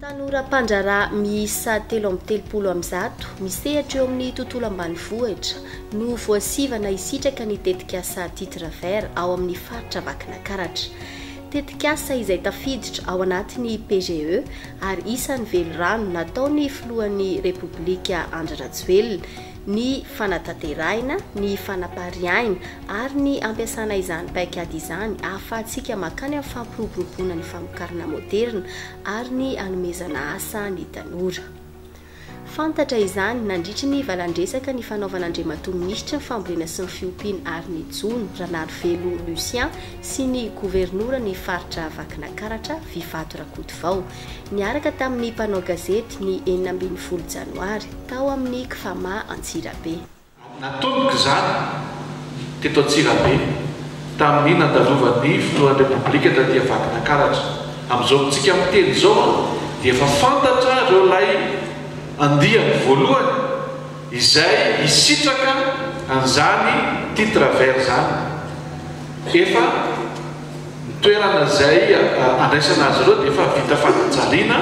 Tanora mpandrara miisa 330 misehatra eo amin'ny tontolo ambanivohitra no voasivana hisitraka ny tetikasa titre vert ao amin'ny faritra Vakinankaratra. Tetikasa izay tafiditra ao anatin'ny PGE ary isan'ny velorano nataony filohan'ny Repoblika Andry Rajoelina ny fanatanterahina, ny fanapariahina ary ny ampiasana izany paikady izany ahafahantsika makany amin'ny fampiroboroboana ny famokarana moderna ary ny hanomezana asa ny tanora. Fantatra izany nandritra ny valandresaka ny fanaovan'Andriamatoa minisitra ny fambolena sy ny fiompiana ary ny Jona Ranarivelo Lucien sy ny gouvernoura ny faritra Vakinankaratra Vivato Rakotovao niaraka tamin'ny mpanao gazety ny 12 Janoary tao amin'ny Kfama Antsirabe. Natomboka izany teto Antsirabe tamin'ny nandalovan'ny filohan'ny Repoblika taty Vakinankaratra. Amin'izao tsika amin'ny teny izao dia efa fantatra ireo lay andiany voalohany izay hisitraka an'izany titre vert zany. Efa toerana izay andraisana azy ireo dia efa vita fanajaliana,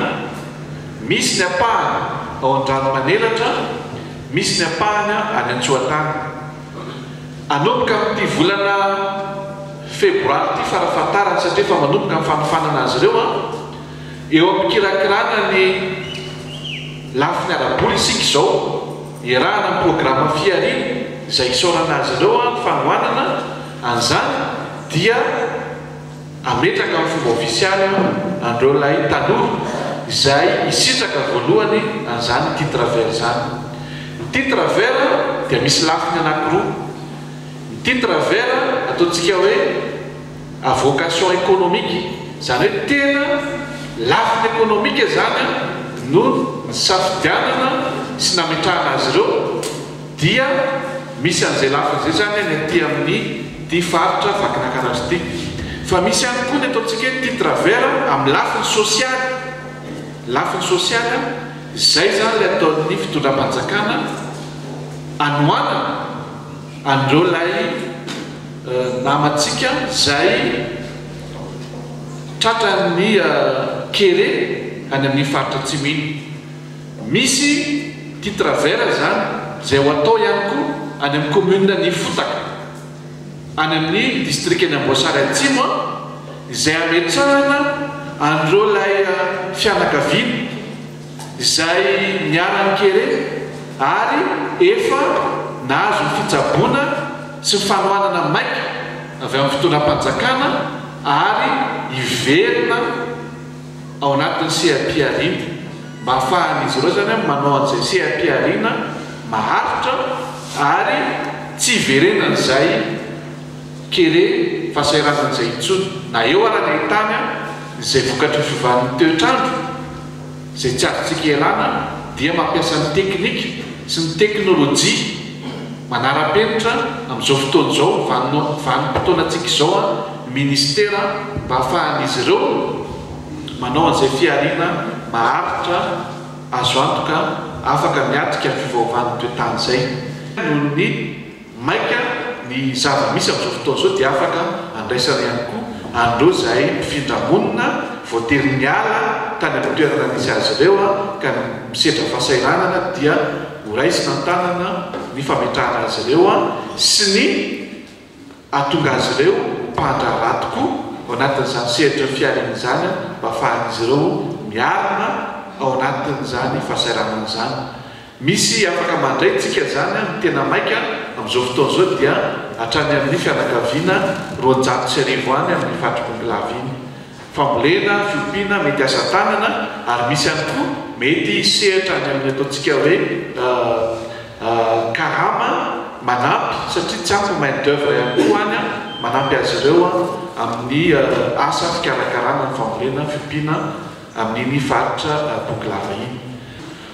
misy ny apahana ao Andranomanelatra, misy ny apahana any Antsoatany. Anomboka amin'ity volana febroary ity farafahatarany satria efa manomboka amin'ny fanofanana azy ireo eo amin'ny kirakirana ny lafiny araboly isika izao iarahana amin'ny programa fiarina izay isaorana azy ireo ny fanohanana an'izany dia ametraka amin'ny fomba ofisialy andreo lay tanora izay hisitraka voalohany an'izany titre vert zany. Titre vert dia misy lafiny anankiroa. Ny titre vert ataontsika hoe à vocation économique, zany hoe tena lafiny économique zany no safidianana sy nametrahana azy ireo dia misy an'izay lafiny izay zany ny aty amin'ny ty faritra Vakinankaratra ity. Fa misy ihany koa ny ataontsika hoe titre vert amin'ny lafiny sosialy. Lafiny sosialy izay zany le ataon'ny fitondram-panjakana anohanana andreo lay namatsika izay tratran'ny kere any amin'ny faritra Tsimihiny. Misy titre vert zany izay ho atao ihany koa any amin'ny commune ny Fotaka, any amin'ny district ny Amboasary Atsimo izay ametrahana andreo lay fianakaviana izay niarany kere ary efa nahazo ny fitsaboana sy ny fanohanana maika avy amin'ny fitondram-panjakana ary hiverina ao anatin'ny CRP-arina mba ahafahan'izy ireo zany manao an'izay CRP-arina maharitra ary tsy hiverenana izay kere fahasahiranan'izay intsony. Na eo arany ahitany izay vokatry ny fiovan'ny toetrandro izay tsy azontsika ialana dia mampiasa ny teknika sy ny teknôlôjia manara-penitra amin'izao fotoana izao vanim-potoanantsika izao ministera mba ahafahan'izy ireo manao an'izay fiarina maharitra azo antoka afaka miatrika ny fivaovan'ny toetany izay. Noho ny maika ny zava-misy amin'izao fotoana izao dia afaka andraisana ihany koa andreo izay mpifindra-monina voatery miala tany amin'ny toerana misy azy ireo ka misedra fahasahiranana dia horaisina an-tanana ny fametrahana azy ireo sy ny atonga azy ireo mpandrara tokoa ao anatin'izany sehatra fiarina izany mba ahafahan'izy ireo miarina ao anatin'izany fahasahiranana izany. Misy afaka mandray tsika zany ny tena maika amin'izao fotoana izao dia hatrany amin'ny fianakaviana 200 any amin'ny fatripongilavy iny. Fambolena, fiompiana, mety asa tanana ary misy ihany koa mety sehatra any amin'ny ataontsika hoe karama manampy satria tsy ampy main d'œuvre ihany koa any manampy azy ireo amin'ny asa fikarakarana ny fambolena, fiompiana amin'iny faritra Pongilavy iny.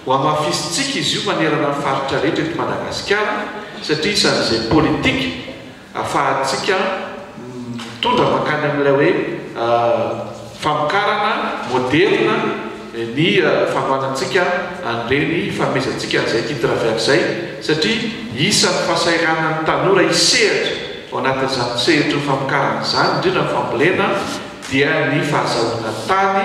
Ho amafisitsika izy io manerana ny faritra rehetra eto Madagasikara satria isan'izay politika ahafahantsika mitondra makany amin'ilay hoe famokarana moderna ny fanohanantsika an'ireny fanomezantsika an'izay titre vert zay satria isan'ny fahasahiranan'ny tanora hisehatra ao anatin'izany sehatra ny famokarana izany indrindra ny fambolena dia ny fahazahoana tany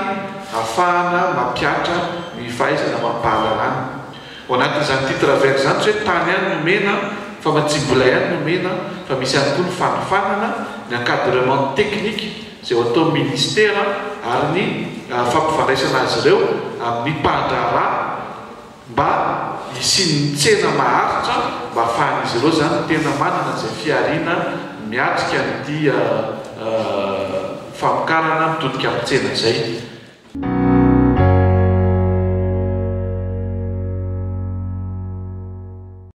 ahafahana mampiatra ny fahaizana mampahalalana. Ao anatin'izany titre vert zany tsy hoe tany any nomena fa matsibola ihany nomena fa misy ihany koa ny fanofanana ny encadrement technique izay ho atao ministera ary ny fampifandraisana azy ireo amin'ny mpandrara mba hisiany tsena maharitra mba ahafahan'izy ireo zany tena manana izay fiarina miatrika nyity famokarana mitodika amin'ny tsena zay.